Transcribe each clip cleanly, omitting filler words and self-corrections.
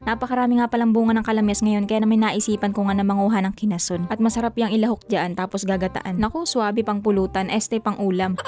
Napakarami nga palang bunga ng kalamyas ngayon kaya naman naisipan ko nga na manguha ng kinason. At masarap yung ilahok dyan tapos gagataan. Naku, swabe pang pulutan, este pang ulam.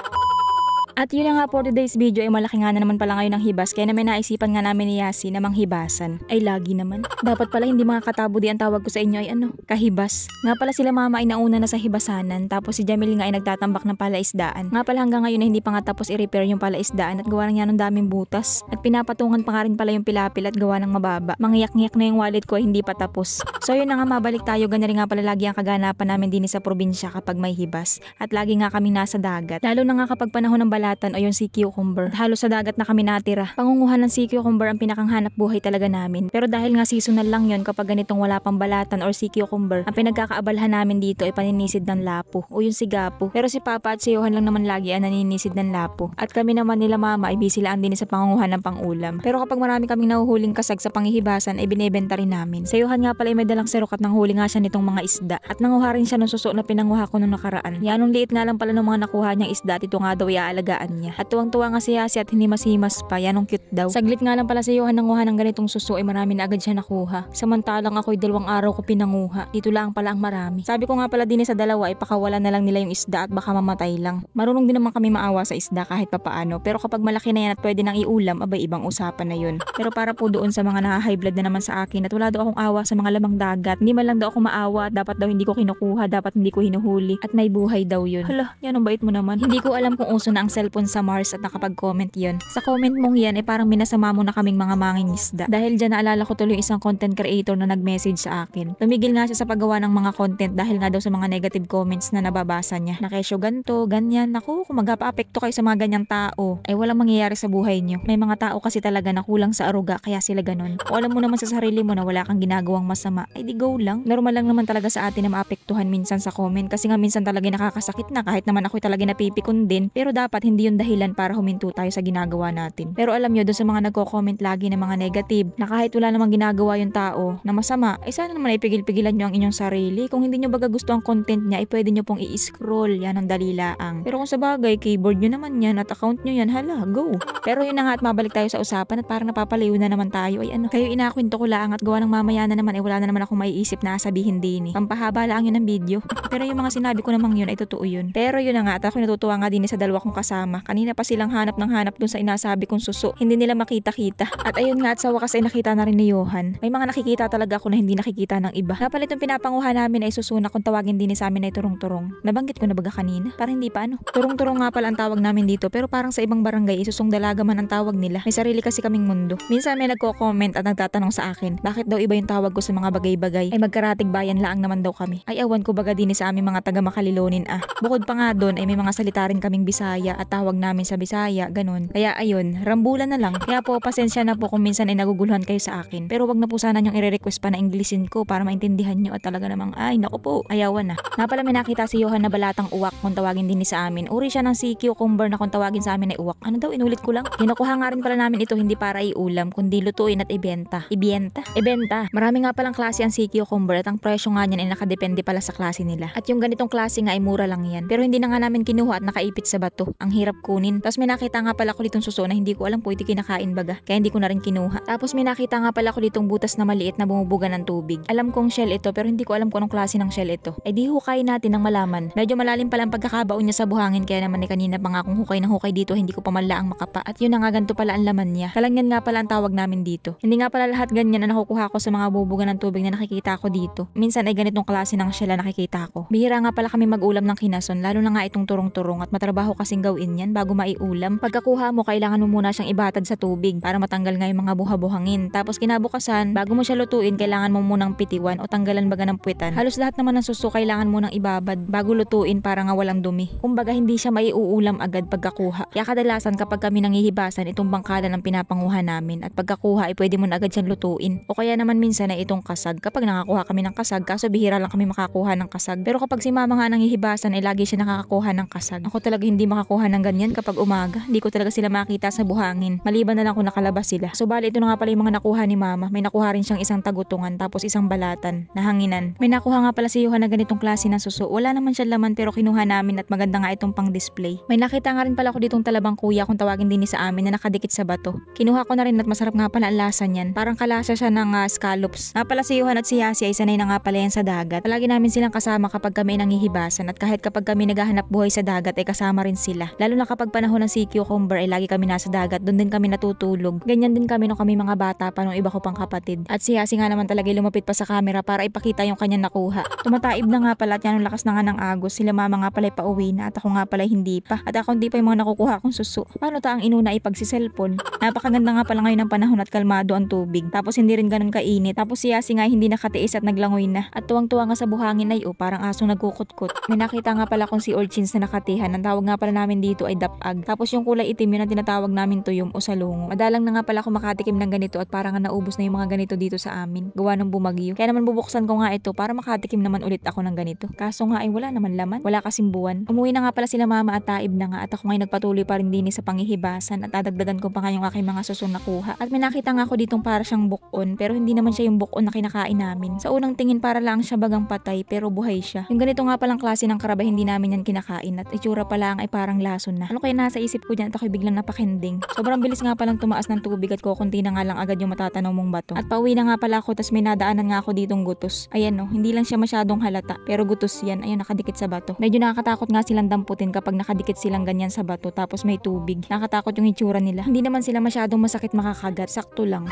At yun na nga for today's video ay malaki nga na naman pala ngayon ng hibas kaya naman naisipan nga namin ni Yasi na manghibasan. Ay lagi naman. Dapat pala hindi mga katabo di ang tawag ko sa inyo ay kahibas. Nga pala sila mama ay nauna na sa hibasanan tapos si Jamil nga ay nagtatambak ng palaisdaan. Nga pala hanggang ngayon ay hindi pa nga tapos i-repair yung palaisdaan at gawa na niya ng daming butas. At pinapatungan pa nga rin pala yung pilapil at gawa ng mababa. Mangyak-ngyak na yung wallet ko ay hindi pa tapos. So yun na nga mabalik tayo ganyan rin nga pala lagi ang kaganapan namin din sa probinsya kapag may hibas. At lagi nga kami nasa dagat. Lalo na nga kapag panahon ng balatan o yung sea cucumber. Halos sa dagat na kami natira. Pangunguhan ng sea cucumber ang pinakanghanap buhay talaga namin. Pero dahil nga seasonal lang yon kapag ganitong wala pang balatan or sea cucumber, ang pinagkakaabalhan namin dito ay paninisid ng lapo o yung sigapo. Pero si Papa at si Johan lang naman lagi ang naninisid ng lapo. At kami naman nila mama ay busy lang din sa pangunguhan ng pangulam. Pero kapag marami kaming nahuhuling kasag sa panghihibasan ay binebenta rin namin. Sa Johan nga pala ay may dalang serok at nanghuli nga siya nitong mga isda. At nanguha rin siya ng suso na pinanguha ko nung nakaraan. Yanong liit nga lang pala ng mga nakuha niyang isda at ito nga daw iaalagaan niya. At tuwang-tuwa nga si Yasi at hindi masimas pa, yanong cute daw. Saglit nga lang pala si Johan nanguha ng ganitong suso ay marami na agad siya nakuha. Samantalang ako'y 2 araw ko pinanguha. Dito lang pala ang marami. Sabi ko nga pala din sa dalawa ay pakawalan na lang nila yung isda at baka mamatay lang. Marunong din naman kami maawa sa isda kahit papaano. Pero kapag malaki na yan at pwede nang iulam, abay ibang usapan na yun. Pero para po doon sa mga na-high blood na naman sa akin at wala daw akong awa sa mga lamang dagat. Hindi man lang daw ako maawa at dapat daw hindi ko kinukuha, dapat hindi ko hinuhuli at may buhay daw yun. Hala, yan ang bait mo naman. Hindi ko alam kung uso na ang cellphone sa Mars at nakapag-comment yun. Sa comment mong yan ay parang minasama mo na kaming mga mangingisda. Dahil dyan naalala ko tuloy isang content creator na nag-message sa akin. Tumigil nga siya sa paggawa ng mga content dahil nga daw sa mga negative comments na nababasa niya. Na kesyo ganto, ganyan. Naku, kung magpa-apekto kayo sa mga ganyang tao, ay walang mangyayari sa buhay niyo. May mga tao kasi talaga na kulang sa aruga kaya sila ganon. Kung alam mo naman sa sarili mo na wala kang ginagawang masama, ay di go lang. Normal lang naman talaga sa atin na maapektuhan minsan sa comment kasi nga minsan talaga nakakasakit na kahit naman ako talaga napipikon din. Pero dapat hindi yun dahilan para huminto tayo sa ginagawa natin. Pero alam nyo, doon sa mga nagko-comment lagi ng mga negative, na kahit wala namang ginagawa yung tao na masama, ay sana naman ay pigil-pigilan nyo ang inyong sarili. Kung hindi nyo baga gusto ang content niya, ay pwede nyo pong i-scroll. Yan ang dalilaang. Pero kung sa bagay, keyboard nyo naman yan at account nyo yan, hala, go. Pero yun na nga at mabalik tayo sa usapan at parang napapalayo na naman tayo. Ay kayo inakwento ko lang at gawa ng mamaya na naman ay wala na naman akong maiisip na sabihin din eh. Pampahaba lang yun ng video. Pero yung mga sinabi ko namang yun ay totoo yun. Pero yun na nga at ako natutuwa nga din sa dalawa kong kasama. Kanina pa silang hanap ng hanap dun sa inasabi kong suso. Hindi nila makita-kita. At ayun nga at sa wakas ay nakita na rin ni Johan. May mga nakikita talaga ako na hindi nakikita ng iba. Napalit yung pinapanguha namin ay susuna kung tawagin din sa amin ay turong-turong. Nabanggit ko na baga kanina? Para hindi pa Turong-turong nga pala ang tawag namin dito pero parang sa ibang barangay isusong dalaga man ang tawag nila. May sarili kasi kaming mundo. Minsan may nagko-comment at nagtatanong sa akin, bakit daw iba yung tawag ko sa mga bagay-bagay? Ay magkaratig bayan laang naman daw kami. Ay awan ko baga din sa aming mga taga Makalilonin Bukod pa nga doon ay may mga salita rin kaming Bisaya at tawag namin sa Bisaya, ganun. Kaya ayun, rambulan na lang. Kaya po pasensya na po kung minsan ay naguguluhan kayo sa akin. Pero wag na po sana niyong i-request pa na Englishin ko para maintindihan niyo at talaga namang ay naku po, ayawan na. Napala may nakita si Johan na balatang uwak kung tawagin din sa amin. Uri siya ng sea cucumber na kung tawagin sa amin ay uwak. Ano daw inulit ko lang? Kinukuha nga rin pala namin ito hindi para iulam kundi lutuin at ibenta. Ibenta. Marami nga palang klase ang sea cucumber at ang presyo nga niyan ay nakadepende pala sa klase nila. At yung ganitong klase nga ay mura lang yan. Pero hindi na nga namin kinuha at nakaipit sa bato. Ang hirap kunin. Tapos may nakita nga pala ko ditong suso na hindi ko alam po ito kinakain baga. Kaya hindi ko na rin kinuha. Tapos may nakita nga pala ko ditong butas na maliit na bumubuga ng tubig. Alam kong shell ito pero hindi ko alam kung anong klase ng shell ito. Ay di hukayin natin ng malaman. Medyo malalim pala ang pagkakabaon niya sa buhangin kaya naman ni kanina pa nga akong hukay na hukay dito hindi ko pa malaang makapa. At yun na nga ganito pala ang laman niya. Kalangyan nga pala ang tawag namin dito. Hindi nga pala lahat ganyan na nakukuha ko sa mga bubuga ng tubig na nakikita ko dito. Minsan ay ganitong klase ng shell na nakikita ko. Bihira nga pala kami mag-ulam ng kinason lalo na nga itong turong-turong at matrabaho kasing gawin yan bago maiulam. Pagkakuha mo kailangan mo muna siyang ibatad sa tubig para matanggal nga yung mga buha-buhangin. Tapos kinabukasan bago mo siya lutuin kailangan mo munang pitiwan o tanggalan baga ng puwetan. Halos lahat naman ng suso kailangan mo nang ibabad bago lutuin para nga walang dumi. Kumbaga hindi siya maiuulam agad pagkakuha. Kaya kadalasan kapag kami nanghihibasan itong bangkada ng pinapanguha namin at pagkakuha ay pwede mo na agad siyang lutuin. O kaya naman minsan ay itong kasag kapag nakakuha kami ng kasag kaso bihira lang kami makakuha ng kasag. Pero kapag si mama nga nanghihibasan ay lagi siya nakakakuha ng kasag. Ako talaga hindi makakuha ng ng ganyan kapag umaga. Hindi ko talaga sila makita sa buhangin. Maliban na lang kung nakalabas sila. So bali ito na nga pala yung mga nakuha ni mama. May nakuha rin siyang isang tagutungan tapos isang balatan na hanginan. May nakuha nga pala si Johan na ganitong klase ng suso. Wala naman siya laman pero kinuha namin at maganda nga itong pang display. May nakita nga rin pala ko ditong talabang kuya kung tawagin din ni sa amin na nakadikit sa bato. Kinuha ko na rin at masarap nga pala ang lasa niyan. Parang kalasa siya ng scallops. Nga pala si Johan at si Yasi ay sanay na nga pala yan sa dagat. Palagi namin silang kasama kapag kami nangihibasan at kahit kapag kami naghahanap buhay sa dagat ay kasama rin sila. Lalo na kapag panahon ng sea cucumber ay lagi kami nasa dagat. Doon din kami natutulog. Ganyan din kami nung kami mga bata pa nung iba ko pang kapatid. At si Yasi nga naman talaga lumapit pa sa camera para ipakita yung kanyang nakuha. Tumataib na nga pala at yan ang lakas na nga ng agos. Sila mama nga pala pauwi na at ako nga pala hindi pa. At ako hindi pa yung mga nakukuha kong suso. Paano ta ang inuna ipagsiselfon? Napakaganda nga pala ngayon ng panahon at kalmado ang tubig. Tapos hindi rin ganun kainit. Tapos si Yasi nga hindi nakatiis at naglangoy na. At tuwang-tuwa nga sa buhangin ay parang asong nagkukutkot. May nakita nga pala kong si urchins na nakatihan. Ang tawag nga pala namin dito ay dapag. Tapos yung kulay itim yun ang tinatawag namin tuyom o salungo. Madalang na nga pala ako makatikim ng ganito at parang nga naubos na yung mga ganito dito sa amin. Gawa ng bumagyo. Kaya naman bubuksan ko nga ito para makatikim naman ulit ako ng ganito. Kaso nga ay wala naman laman. Wala kasing buwan. Umuwi na nga pala sila mama at taib na nga at ako ngayon nagpatuloy pa rin din sa panghihibasan at dadagdagan ko pa nga yung aking mga susong nakuha. At may nakita nga ako ditong para siyang bukon pero hindi naman siya yung bukon na kinakain namin. Sa unang tingin para lang siya bagang patay pero buhay siya. Yung ganito nga palang klase ng karaba hindi namin yan kinakain at itsura pa lang ay parang lason na. Ano kaya nasa isip ko dyan at ako'y biglang napakending. Sobrang bilis nga palang tumaas ng tubig at kukunti na nga lang agad yung matatanaw mong bato. At pauwi na nga pala ako tas may nadaanan nga ako ditong gutos. Ayan no, hindi lang siya masyadong halata pero gutos yan. Ayun nakadikit sa bato. Medyo nakakatakot nga silang damputin kapag nakadikit silang ganyan sa bato tapos may tubig. Nakatakot yung itsura nila. Hindi naman sila masyadong masakit makakagat. Sakto lang.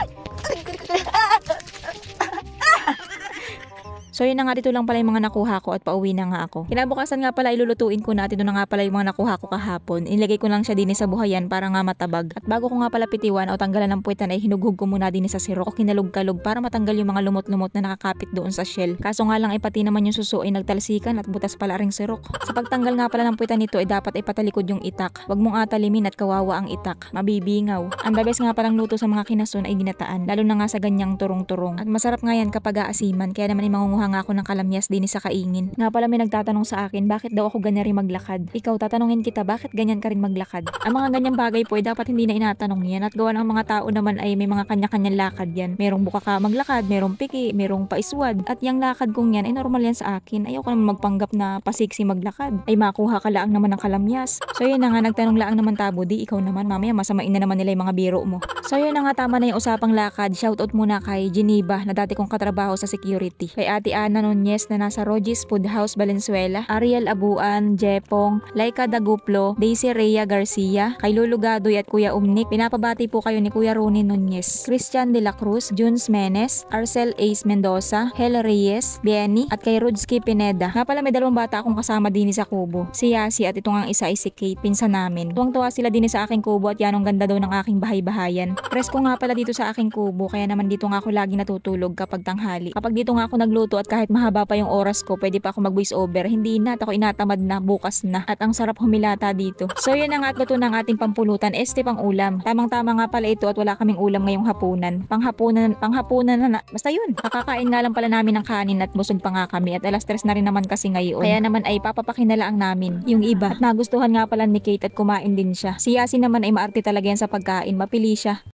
So yun na nga dito lang pala yung mga nakuha ko at pauwi na nga ako. Kinabukasan nga pala ilulutuin ko na at ito na nga pala yung mga nakuha ko kahapon. Inilagay ko lang siya din sa buhayan para nga matabag. At bago ko nga pala pitiwan o tanggalan ng puwetan ay hinughug ko muna din sa sirok o kinalog-kalog para matanggal yung mga lumot-lumot na nakakapit doon sa shell. Kaso nga lang ay pati naman yung suso ay nagtalsikan at butas pala ring sirok. Sa pagtanggal nga pala ng puwetan nito ay dapat ay patalikod yung itak. Huwag mong atalimin at kawawa ang itak. Mabibingaw. Ang the best nga palang luto sa mga kinason ay ginataan. Lalo na nga sa ganyang turong-turong. At masarap nga yan kapag aasiman. Kaya naman ay mangunguha nga ako ng kalamyas din sa kaingin. Nga pala may nagtatanong sa akin, bakit daw ako ganyan rin maglakad? Ikaw, tatanungin kita, bakit ganyan ka rin maglakad? Ang mga ganyang bagay po ay dapat hindi na inatanong yan at gawa ng mga tao naman ay may mga kanya-kanyang lakad yan. Merong buka ka maglakad, merong piki, merong paiswad. At yung lakad kong yan ay normal yan sa akin. Ayoko naman magpanggap na pasiksi maglakad. Ay makuha ka laang naman ng kalamyas. So yun na nga, nagtanong laang naman tabo, di ikaw naman, mamaya masamain na naman nila yung mga biro mo. So yun na nga, tama na yung usapang lakad. Shoutout muna kay Geneva na dati kong katrabaho sa security. Kay Ate Ana Nunez na nasa Rogis Food House, Valenzuela. Ariel Abuan, Jepong, Laika Daguplo, Daisy Rhea Garcia, kay Lulu Gadoy at Kuya Umnik. Pinapabati po kayo ni Kuya Ronnie Nunez, Christian De La Cruz, Junes Menes, Arcel Ace Mendoza, Hel Reyes, Bieni, at kay Rudsky Pineda. Nga pala may dalawang bata akong kasama din sa kubo. Si Yasi at itong ang isa ay si Kate, pinsan namin. Tuwang-tuwa sila din sa aking kubo at yan ang ganda daw ng aking bahay-bahayan. Presko nga pala dito sa aking kubo kaya naman dito nga ako lagi natutulog kapag tanghali. Kapag dito nga ako nagluto at kahit mahaba pa yung oras ko, pwede pa ako mag-voice over. Hindi na at ako inatamad na, bukas na. At ang sarap humilata dito. So yun na nga at luto ng ating pampulutan, pang ulam. Tamang-tama nga pala ito at wala kaming ulam ngayong hapunan. Panghapunan na. Basta yun. Nakakain nga lang pala namin ng kanin at busog pa nga kami at alas 3 na rin naman kasi ngayon. Kaya naman ay papapakinalaang namin yung iba. At nagustuhan nga pala ni Kate at kumain din siya. Si Yasi naman ay maarte talaga yan sa pagkain. Mapili siya.